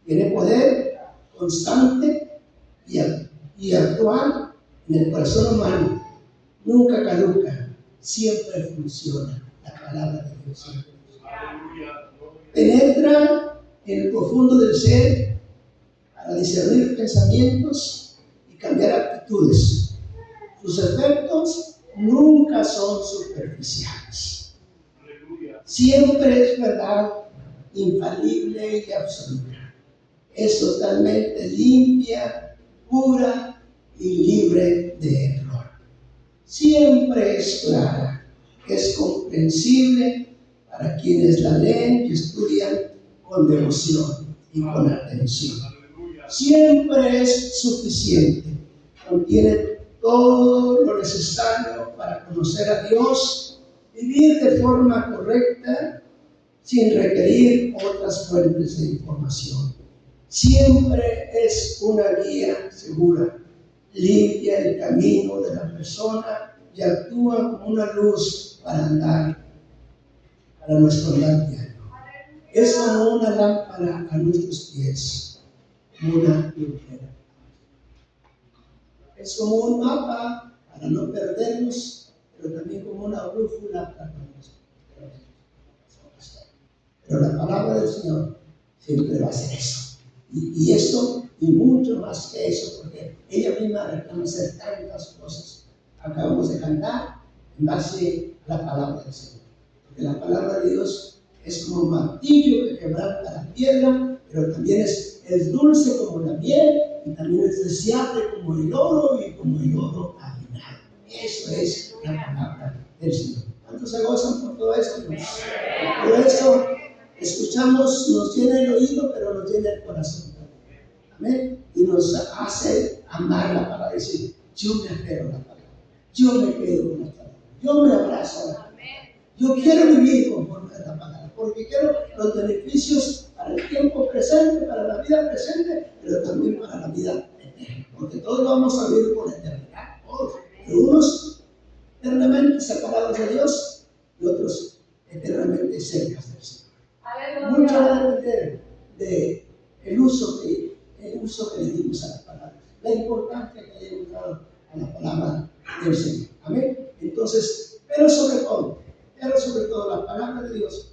tiene poder constante y actual en el corazón humano nunca caduca, siempre funciona. La palabra de Dios siempre funciona. Penetra en el profundo del ser para discernir pensamientos y cambiar actitudes. Sus efectos nunca son superficiales. Siempre es verdad infalible y absoluta. Es totalmente limpia, pura y libre de error. Siempre es clara, es comprensible para quienes la leen y estudian con devoción y con atención. Siempre es suficiente, contiene todo lo necesario para conocer a Dios, vivir de forma correcta sin requerir otras fuentes de información. Siempre es una guía segura, limpia el camino de la persona y actúa como una luz para nuestro andar diario. Es como una lámpara a nuestros pies, una lumbrera. Es como un mapa para no perdernos, pero también como una brújula para nosotros. Pero la palabra del Señor siempre va a ser eso. Y eso, y mucho más que eso, porque ella misma reclama hacer tantas cosas. Acabamos de cantar en base a la palabra del Señor. Porque la palabra de Dios es como un martillo que quebranta la piedra, pero también es dulce como la miel, y también es deseable como el oro y como el oro afinado. Eso es la palabra del Señor. ¿Cuántos se gozan por todo eso? Por eso escuchamos, nos llena el oído, pero nos llena el corazón. Amén. Y nos hace amar la palabra. Decir, yo me apego a la palabra. Yo me quedo con la palabra. Yo me abrazo a la palabra. Yo quiero vivir conforme a la palabra. Porque quiero los beneficios para el tiempo presente, para la vida presente, pero también para la vida eterna. Porque todos vamos a vivir por la eternidad. Todos. Pero unos eternamente separados de Dios y otros eternamente cerca del Señor. Mucho va a depender del uso que le dimos a la palabra, la importancia que le hemos dado a la palabra del Señor. Amén. Entonces, pero sobre todo, la palabra de Dios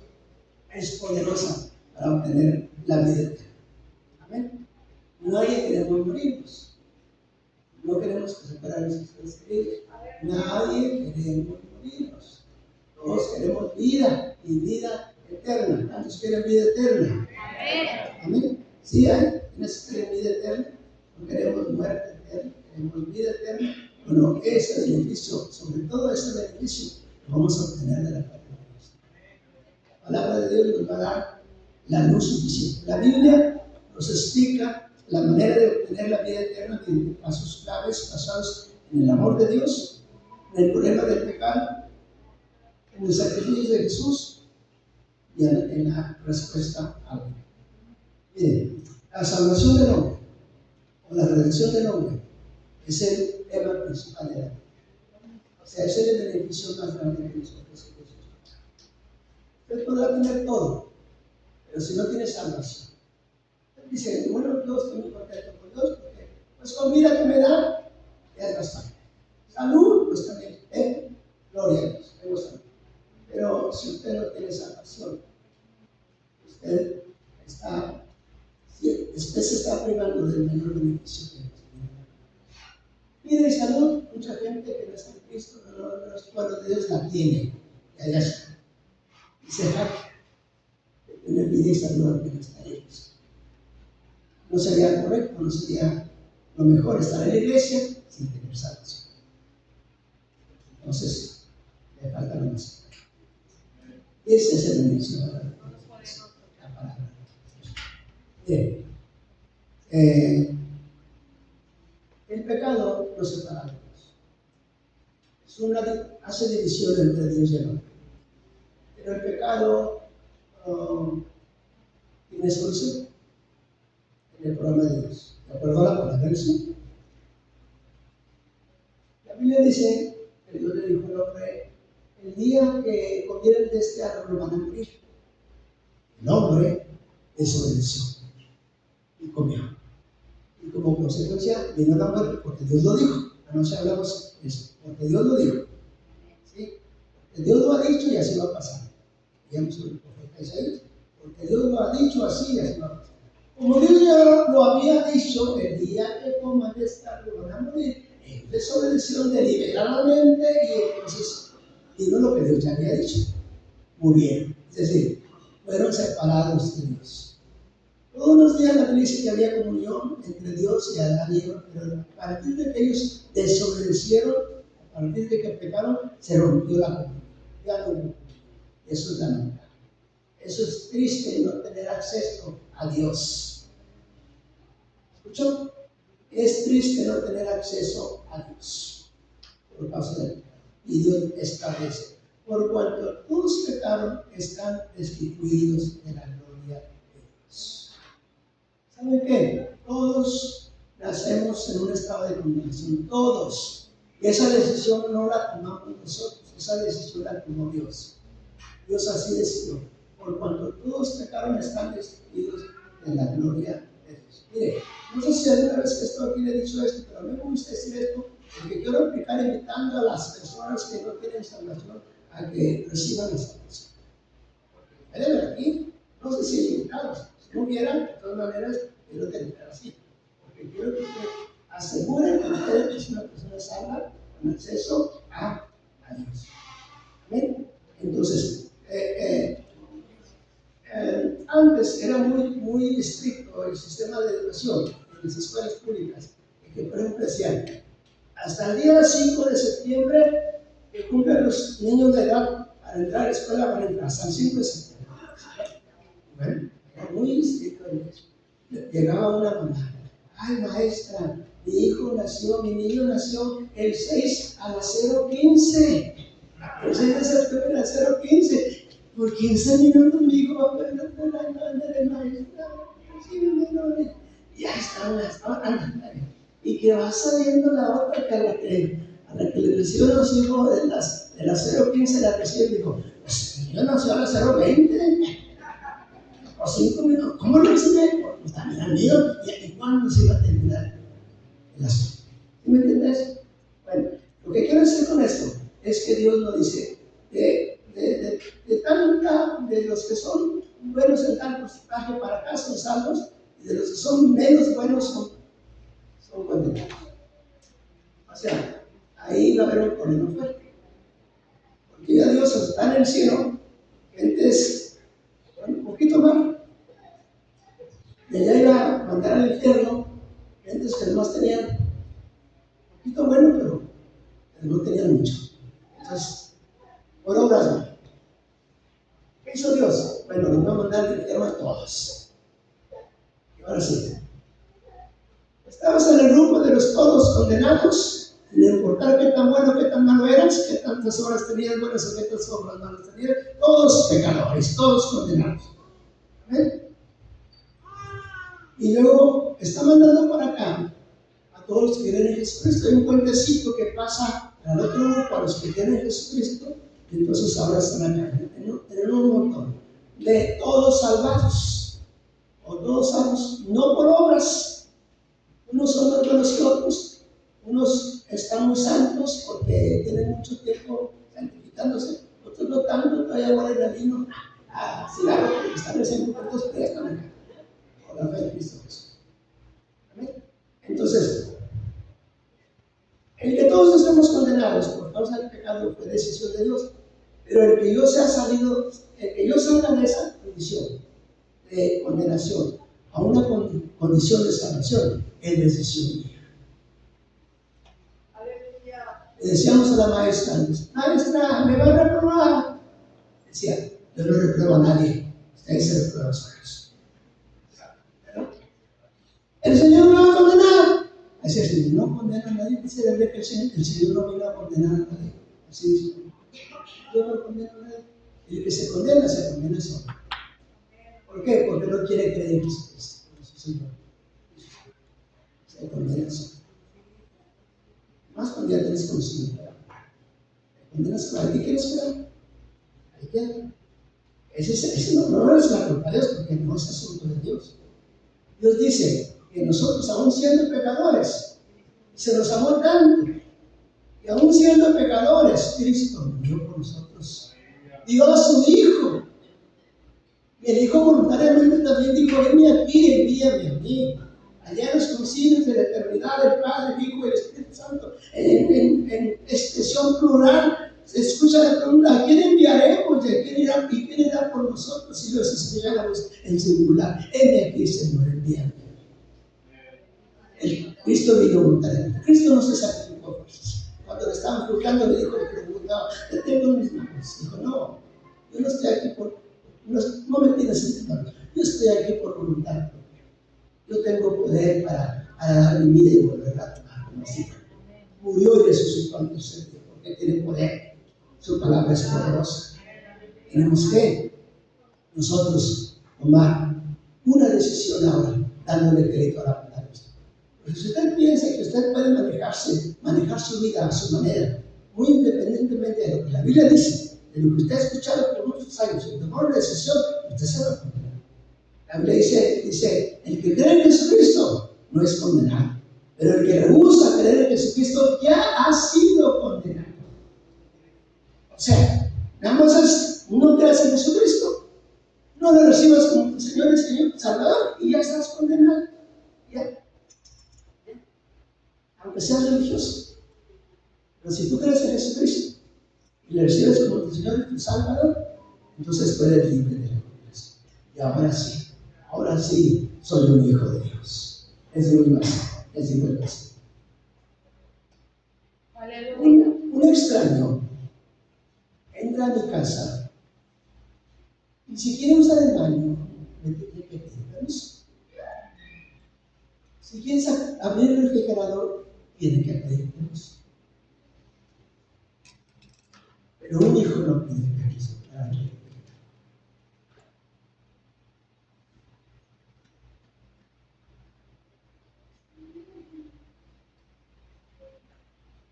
es poderosa para obtener la vida eterna. Amén. Nadie queremos morirnos. No queremos que se fueran nuestros seres queridos. Nadie queremos morirnos. Todos queremos vida y vida eterna. ¿Cuántos quieren vida eterna? Amén. ¿Sí hay? ¿Quiénes quieren vida eterna? No queremos muerte eterna, queremos vida eterna. Bueno, ese beneficio, sobre todo ese beneficio, lo vamos a obtener de la palabra de Dios. La palabra de Dios nos va a dar la luz suficiente. La Biblia nos explica la manera de obtener la vida eterna mediante pasos claves basados en el amor de Dios, en el problema del pecado, en el sacrificio de Jesús y en la respuesta a Dios. Miren, la salvación del hombre o la redención del hombre es el tema principal de la vida. O sea, ese es el beneficio más grande que nos ofrece Jesús. Usted podrá tener todo, pero si no tiene salvación, usted dice, bueno, yo estoy muy contento con Dios porque pues comida que me da ya es bastante. Salud, pues también, gloria a Dios, tengo salud. Pero si usted no tiene salvación, usted se está privando del menor beneficio que nos tiene. Pide salud, mucha gente que no está en Cristo, no es pueblo de Dios, la tiene, y allá está. Y se jacta de tener vida y salud que no está en Cristo. No sería correcto, no sería lo mejor estar en la iglesia sin tener salvación. Entonces, le falta lo más. Ese es el beneficio de la palabra. Bien. El pecado nos separa de Dios. Hace división entre Dios y el hombre. Pero el pecado tiene solución en el programa de Dios. ¿De acuerdo a la palabra del Señor? La Biblia dice que Dios le dijo al hombre: el día que comieran de este árbol van a morir. El hombre desobedeció y comió. Y como consecuencia vino la muerte, porque Dios lo dijo. Anoche hablamos de eso, porque Dios lo dijo. ¿Sí? Porque Dios lo ha dicho y así va a pasar. Digamos el profeta Isaías, porque Dios lo ha dicho así y así va a pasar. Como Dios ya lo había dicho, el día que coman de esta árbol van a morir. Ellos desobedecieron deliberadamente y entonces vino lo que Dios ya había dicho. Murieron. Es decir, fueron separados de Dios. Todos los días la Biblia dice que había comunión entre Dios y Adán y Eva, pero a partir de que ellos desobedecieron, a partir de que pecaron, se rompió la comunión. Ya no hubo. Eso es lamentable. Eso es triste, no tener acceso a Dios. ¿Escuchó? Es triste no tener acceso a Dios por causa del pecado. Y Dios establece: por cuanto todos pecaron, están destituidos de la gloria de Dios. ¿Saben qué? Todos nacemos en un estado de condenación. Todos. Y esa decisión no la tomamos nosotros. Esa decisión la tomó Dios. Dios así decidió: por cuanto todos pecaron, están destituidos de la gloria de Dios. Mire, no sé si alguna vez que estoy aquí le he dicho esto, pero a mí me gusta decir esto porque quiero explicar invitando a las personas que no tienen salvación a que reciban la salvación. Porque deben aquí, no sé si invitados, si no hubieran, de todas maneras, quiero terminar así. Porque quiero que usted aseguren que usted es una persona salva con acceso a Dios. ¿Amén? Entonces, antes era muy estricto el sistema de educación en las escuelas públicas, que por ejemplo decían: hasta el día 5 de septiembre que cumplen los niños de edad para entrar a la escuela, van a entrar hasta el 5 de septiembre. Bueno, era muy estricto en eso. Llegaba una mamá: ay maestra, mi niño nació el 6 a las 0:15. El 6 de septiembre a las 0:15. Por 15 minutos mi hijo va a perder la mano de maestra. Y ahí estaban. Y que va saliendo la otra que a la que le reciben los hijos de las 0:15 la reciben, dijo: pues el niño nació a las 0:20. O 5 minutos. ¿Cómo lo recibe? Pues también al mío. ¿Y cuándo se iba a terminar el asunto? ¿Sí me entiendes? Bueno, lo que quiero decir con esto es que Dios nos dice: de los que son buenos en tal porcentaje para acá son salvos, y de los que son menos buenos son condenados. O sea, ahí va a haber un problema fuerte. Porque ya Dios está en el cielo, gentes, bueno, un poquito más, y allá iba a mandar al infierno gentes que además tenían un poquito bueno, pero no tenían mucho. Entonces, por obras no. ¿Qué hizo Dios? Bueno, nos va a mandar al infierno a todos. Y ahora sí, estabas en el grupo de los todos condenados, sin importar qué tan bueno, qué tan malo eras, qué tantas obras tenías buenas o qué tantas obras malas tenías, todos pecadores, todos condenados. ¿Ven? Y luego está mandando para acá a todos los que creen en Jesucristo. Hay un puentecito que pasa al otro grupo, a los que creen en Jesucristo, y entonces ahora están acá. Tienen un montón de todos salvados, o todos salvos, no por obras. Unos son más buenos que otros, unos están muy santos porque tienen mucho tiempo santificándose, otros no tanto, todavía huelen a vino, a cigarro, porque están recién convertidos, pero ya están acá, por la fe de Cristo Jesús. ¿Amén? Entonces, el que todos estemos condenados por causa del pecado fue decisión de Dios, pero el que yo salga de esa condición de condenación a una condición de salvación es decisión mía. Le decíamos a la maestra antes: maestra, ¿me va a reprobar? Decía: yo no repruebo a nadie, ustedes se reprueban solos. El Señor no va a condenar. Así el Señor no condena a nadie, dice la Biblia que el Señor no vino a condenar a nadie. Así dice: yo no condeno a nadie. Y el que se condena solo. ¿Por qué? Porque no quiere creer en Jesucristo, en su Señor. Se condena solo. Más cuando ya tienes conocimiento. Te condenas solo. ¿Qué quieres creer? Ahí queda. Ese no es la culpa de Dios, porque no es asunto de Dios. Dios dice que nosotros, aún siendo pecadores, se nos amó tanto que aún siendo pecadores, Cristo murió por nosotros. Dio a su Hijo. Y el Hijo voluntariamente también dijo: venme aquí, envíame a mí. Allá en los concilios de la eternidad, el Padre, el Hijo y el Espíritu Santo, en expresión plural, se escucha la pregunta: ¿a quién enviaremos? ¿Y quién irá por nosotros? Y los escuchamos en singular: heme aquí, Señor, envíame. Cristo vino voluntariamente. Cristo no se sacrificó. Cuando le estaban juzgando, le preguntaba: ¿te tengo en mis manos? Dijo: no, yo no estoy aquí no me tienes en mis manos. Yo estoy aquí por voluntad propia. Yo tengo poder para dar mi vida y volverla a tomar como así. Murió y resucitó al tercer día porque tiene poder. Su palabra es poderosa. Tenemos que nosotros tomar una decisión ahora, dándole crédito a la palabra. Pero si usted piensa que usted puede manejar su vida a su manera, muy independientemente de lo que la Biblia dice, de lo que usted ha escuchado por muchos años, y tomó una decisión, usted se va a condenar. La Biblia dice: el que cree en Jesucristo no es condenado, pero el que rehúsa creer en Jesucristo ya ha sido condenado. O sea, nada más es: no creas en Jesucristo, no lo recibas como tu Señor y Señor Salvador, y ya estás condenado. Ya. Aunque seas religioso. Pero si tú crees en Jesucristo y le recibes como tu Señor y tu Salvador, entonces tú eres libre de la condenación. Y ahora sí, soy un hijo de Dios. Es muy más, es igual que así. Un extraño entra a mi casa y si quiere usar el baño, me tiene que pedir permiso. Si quieres abrir el refrigerador, tiene que pedir permiso. Pero un hijo no pide permiso para abrir el refrigerador.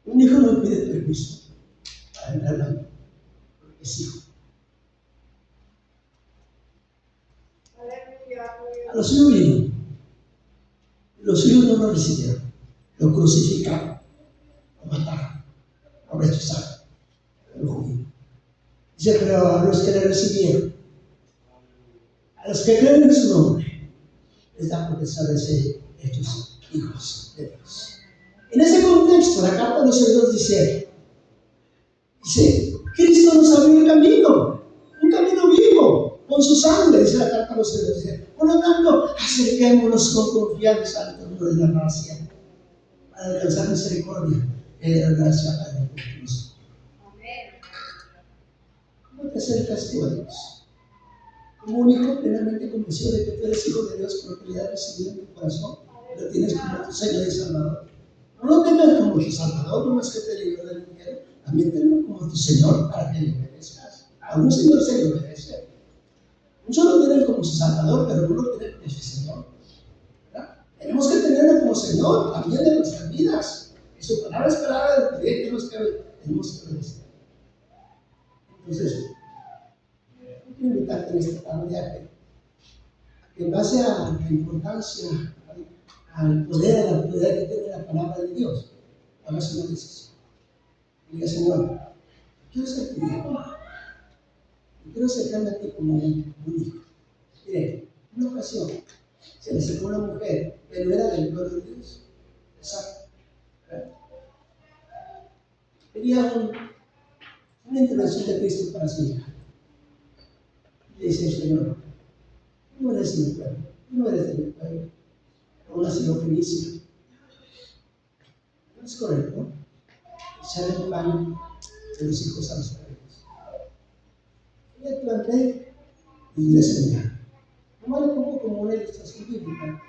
Un hijo no pide permiso para entrar al baño, porque es hijo. A los suyos vino. Los suyos no lo recibieron. Lo crucificaron, lo mataron, lo rechazaron. Dice: pero a los que le recibieron, a los que creen en su nombre, les da potestad de ser hechos hijos de Dios. En ese contexto, la carta de los Hebreos dice: Cristo nos abrió un camino vivo, con su sangre, dice la carta de los Hebreos. Por lo tanto, acerquémonos con confianza al trono de la gracia para alcanzar misericordia y la gracia para nosotros. ¿Cómo te acercas tú a Dios? Como un hijo plenamente convencido de que tú eres hijo de Dios porque le has recibido en tu corazón, lo tienes como tu Señor y Salvador. No lo tengas como tu Salvador, no es que te libre del infierno, también tenlo como tu Señor para que le obedezcas. A un Señor se le obedece. Muchos lo tienen como su Salvador, pero no lo tienen como su Señor. ¿Verdad? Tenemos que tenerlo como Señor también de nuestras vidas. Y su palabra es palabra de poder, tenemos que obedecer. Entonces, quiero invitarte en esta tarde a que en base a la importancia, al poder, a la autoridad que tiene la palabra de Dios, hagas una decisión. Diga: Señor, quiero ser tu hijo. Quiero acercarme a ti como un hijo. Mire, en una ocasión se le acercó una mujer que no era del pueblo de Dios. Exacto. Tenía una intervención de Cristo para su hija. Le dice: Señor, tú no eres de mi pueblo, tú no eres de mi pueblo, aún has sido feliz. No es correcto echar el pan de los hijos a los perros. Le planté y le enseñé. No le pongo como una ilustración bíblica,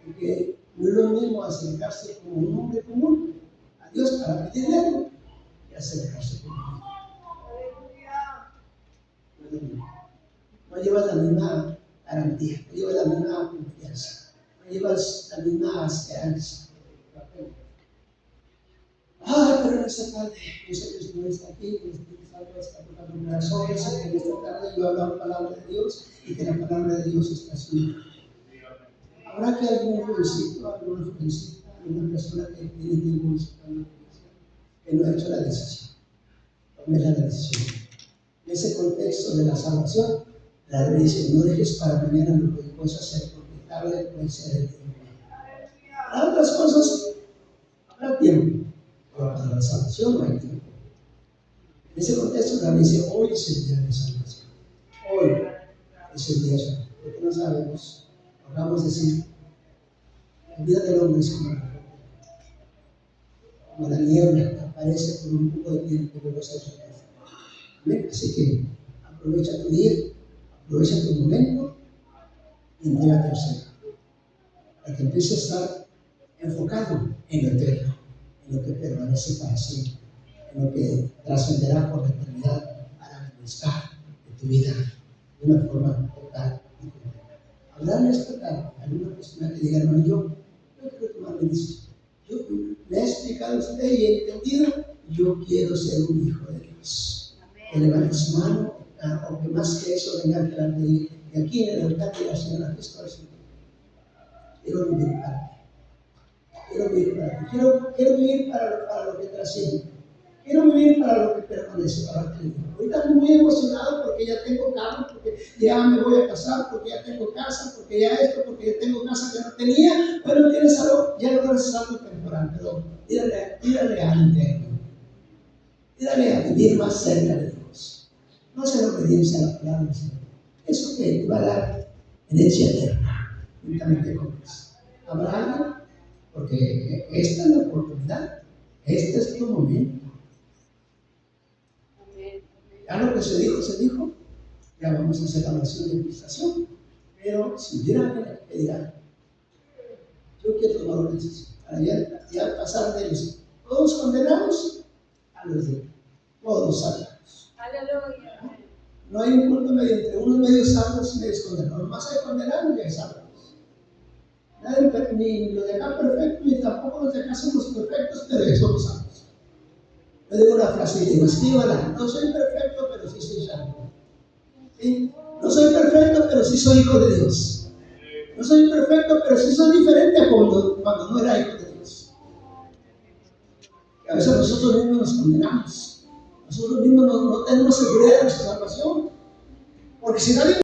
porque no es lo mismo acercarse como un hombre común a Dios para pedirle algo y acercarse como un hijo. No llevas la misma garantía, no llevas la misma confianza, no llevas la misma esperanza. Pero en esta tarde, yo sé que el Señor está aquí, que el Espíritu Santo está tocando mi corazón, yo sé que en esta tarde yo hablo la palabra de Dios y que la palabra de Dios está suya. Habrá que algún jovencito, alguna jovencita, alguna persona que tiene tiempo buscando la iglesia, que no ha hecho la decisión. Tome la decisión. En ese contexto de la salvación, la Biblia dice: no dejes para mañana lo que puedes hacer, porque tarde puede ser el tiempo. Para otras cosas habrá tiempo, pero para la salvación no hay tiempo. En ese contexto, la Biblia dice: hoy es el día de salvación. Hoy es el día de salvación. Porque no sabemos, logramos decir, el día del hombre es como la niebla que aparece por un poco de tiempo y luego se desvanece. Así que aprovecha tu día, aprovecha tu momento y entrégate al Señor, para que empieces a estar enfocado en lo eterno, en lo que permanece para siempre, en lo que trascenderá por la eternidad para el bienestar de tu vida de una forma total y completa. Hablarle esta tarde a alguna persona que diga: hermano, yo quiero tomar la decisión. Yo le he explicado a usted y he entendido, yo quiero ser un hijo de Dios. Que levante su mano, o que más que eso venga delante de aquí en el altar de la Señora Cristo. Quiero vivir para ti. Quiero vivir para ti. Quiero vivir para lo que trasciende. Quiero vivir para lo que permanece, para el tiempo. Ahorita estoy muy emocionado porque ya tengo carro, porque ya me voy a casar, porque ya tengo casa, porque ya esto, porque ya tengo casa que no tenía. Bueno, tienes algo, ya no es algo temporal, pero tírale al interno. Tírale a vivir más cerca de Dios. No sea la obediencia a la palabra del Señor. Eso que te va a dar herencia eterna, juntamente con Cristo. ¿Habrá alguien? Porque esta es la oportunidad, este es tu momento. Ya lo que se dijo, ya vamos a hacer la oración de administración. Pero si hubiera alguien que diga: yo quiero tomar una decisión, para ya pasar de los todos condenados a los de todos salvados. Aleluya. No hay un punto medio entre unos medios salvos y medios condenados. Más hay condenados y hay salvos. Ni los de acá perfectos, ni tampoco los de acá somos perfectos, pero somos salvos. Yo digo una frase y digo: escríbala: no soy perfecto, pero sí soy salvo. ¿Sí? No soy perfecto, pero sí soy hijo de Dios. No soy perfecto, pero sí soy diferente a cuando no era hijo de Dios. Y a veces nosotros mismos nos condenamos. Nosotros mismos no tenemos seguridad de nuestra salvación. Porque si nadie